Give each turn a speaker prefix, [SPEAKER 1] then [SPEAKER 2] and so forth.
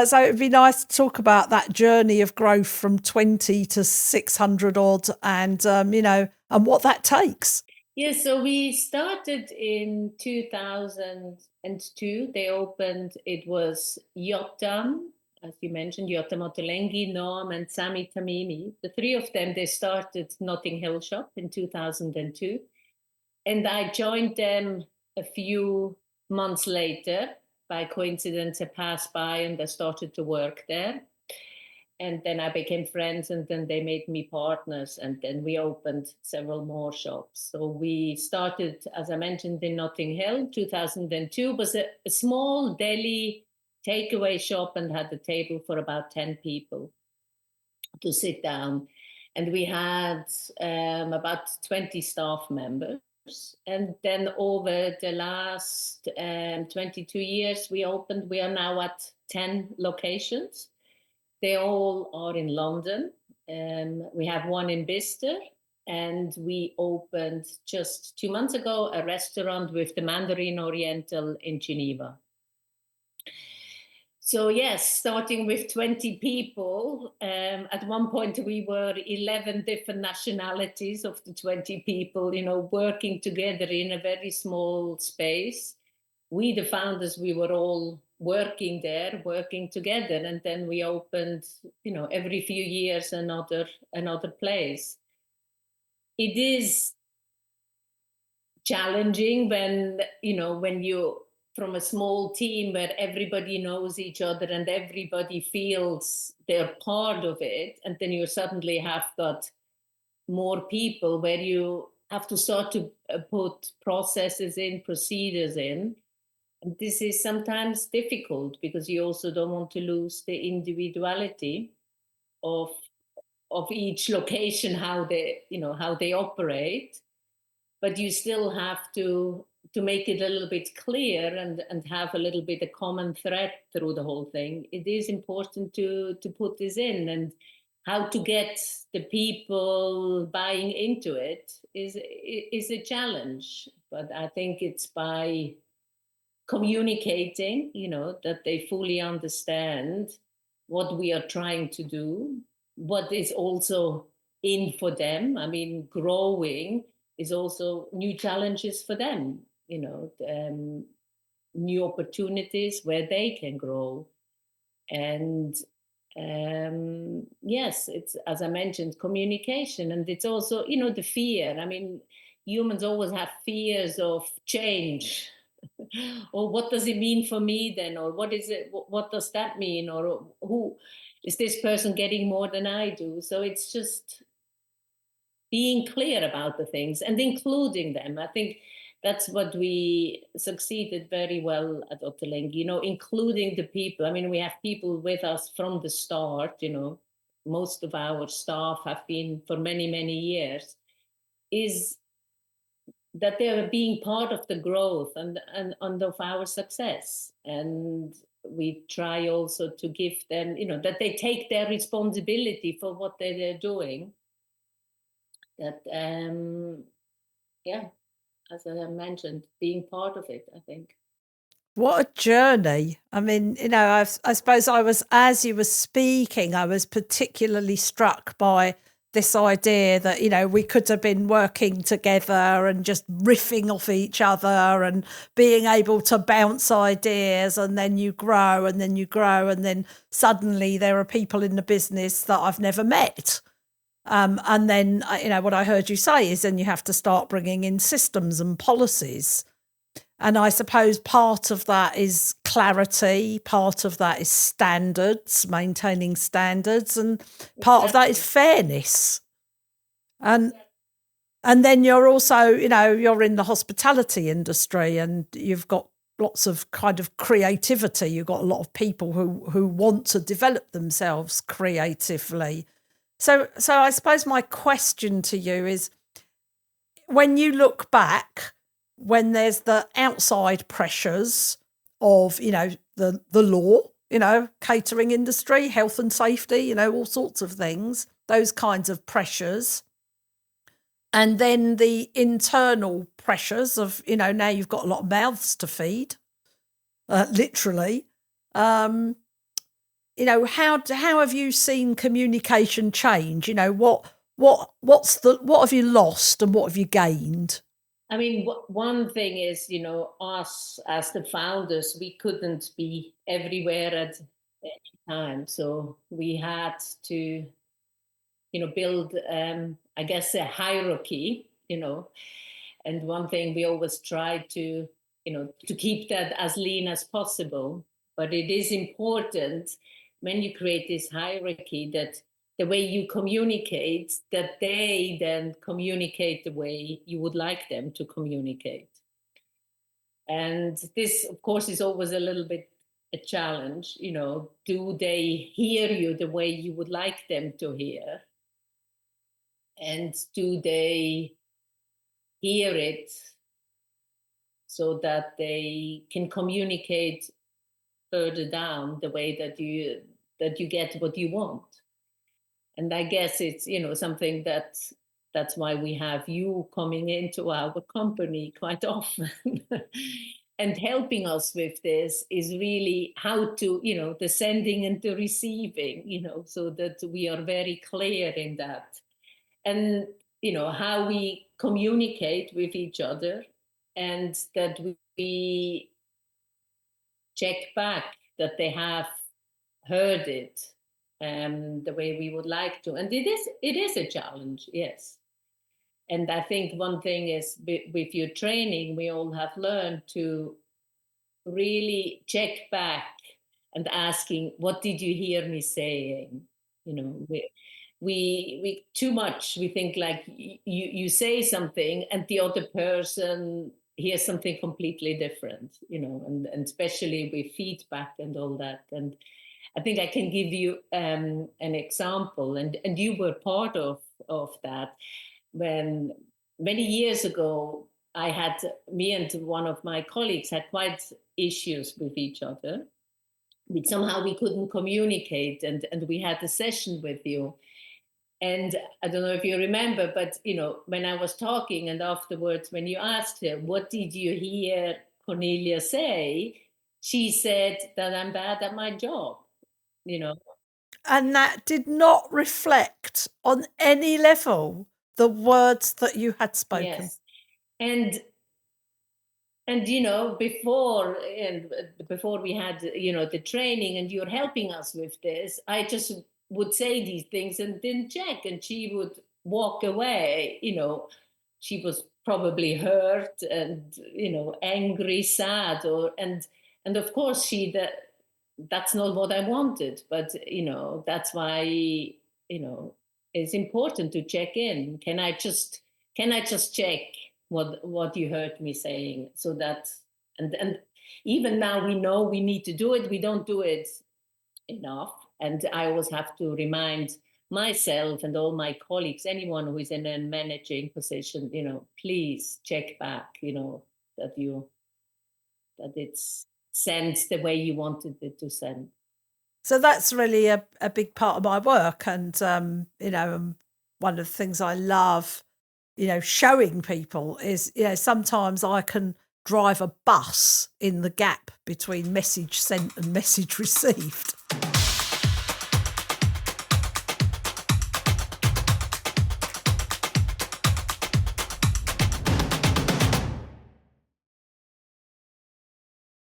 [SPEAKER 1] so it'd be nice to talk about that journey of growth from 20 to 600 odd and, and what that takes.
[SPEAKER 2] Yeah, so we started in 2002. They opened, it was Yotam, as you mentioned, Yotam Ottolenghi, Noam, and Sami Tamimi. The three of them, they started Notting Hill Shop in 2002. And I joined them a few months later. By coincidence, I passed by and I started to work there. And then I became friends, and then they made me partners, and then we opened several more shops. So we started, as I mentioned, in Notting Hill. 2002 was a small deli takeaway shop and had a table for about 10 people to sit down. And we had about 20 staff members. And then over the last 22 years, we are now at 10 locations. They all are in London. We have one in Bicester, and we opened just 2 months ago a restaurant with the Mandarin Oriental in Geneva. So yes, starting with 20 people. At one point, we were 11 different nationalities of the 20 people, working together in a very small space. We, the founders, we were all working there, working together, and then we opened, every few years another place. It is challenging when you from a small team where everybody knows each other and everybody feels they're part of it, and then you suddenly have got more people where you have to start to put processes in, procedures in. And this is sometimes difficult because you also don't want to lose the individuality of each location, how they operate, but you still have to make it a little bit clear and have a little bit a common thread through the whole thing. It is important to put this in, and how to get the people buying into it is a challenge. But I think it's by communicating, that they fully understand what we are trying to do, what is also in for them. I mean, growing is also new challenges for them, new opportunities where they can grow. And yes, it's, as I mentioned, communication. And it's also, the fear. I mean, humans always have fears of change. Or what does it mean for me then? Or what is it? What does that mean? Or who is this person getting more than I do? So it's just being clear about the things and including them. I think that's what we succeeded very well at Ottolenghi, including the people. I mean, we have people with us from the start, most of our staff have been for many, many years, is that they are being part of the growth and of our success. And we try also to give them, that they take their responsibility for what they're doing. That, yeah, as I mentioned, being part of it, I think.
[SPEAKER 1] What a journey. I mean, I suppose as you were speaking, I was particularly struck by this idea that, we could have been working together and just riffing off each other and being able to bounce ideas, and then you grow and then you grow, and then suddenly there are people in the business that I've never met. And then, what I heard you say is then you have to start bringing in systems and policies. And I suppose part of that is clarity, part of that is standards, maintaining standards, and part of that is fairness. And then you're also, you're in the hospitality industry, and you've got lots of kind of creativity. You've got a lot of people who want to develop themselves creatively. So I suppose my question to you is, when you look back, when there's the outside pressures of, the law, catering industry, health and safety, all sorts of things, those kinds of pressures. And then the internal pressures of, now you've got a lot of mouths to feed, literally. how have you seen communication change? What have you lost and what have you gained?
[SPEAKER 2] I mean, one thing is, us as the founders, we couldn't be everywhere at any time. So we had to, build, I guess, a hierarchy, and one thing we always try to keep that as lean as possible. But it is important when you create this hierarchy that the way you communicate, that they then communicate the way you would like them to communicate. And this, of course, is always a little bit a challenge. Do they hear you the way you would like them to hear? And do they hear it so that they can communicate further down the way that you get what you want? And I guess it's something that's why we have you coming into our company quite often and helping us with this is really how to the sending and the receiving, so that we are very clear in that, and how we communicate with each other, and that we check back that they have heard it the way we would like to. And it is a challenge, yes. And I think one thing is with your training, we all have learned to really check back and asking, what did you hear me saying? We too much, we think like you say something and the other person hears something completely different, and especially with feedback and all that. And I think I can give you an example, and you were part of that. When many years ago, me and one of my colleagues had quite issues with each other. Somehow we couldn't communicate, and we had a session with you. And I don't know if you remember, but when I was talking, and afterwards, when you asked her, what did you hear Cornelia say? She said that I'm bad at my job.
[SPEAKER 1] And that did not reflect on any level the words that you had spoken.
[SPEAKER 2] Yes. And before we had the training, and you're helping us with this, I just would say these things and didn't check, and she would walk away. She was probably hurt and angry, sad, and of course that's not what I wanted. But that's why it's important to check in. Can I just check what you heard me saying, so that and even now we know we need to do it, we don't do it enough. And I always have to remind myself and all my colleagues, anyone who is in a managing position, please check back, that it's sent the way you wanted it to send.
[SPEAKER 1] So that's really a big part of my work. And one of the things I love showing people is sometimes I can drive a bus in the gap between message sent and message received.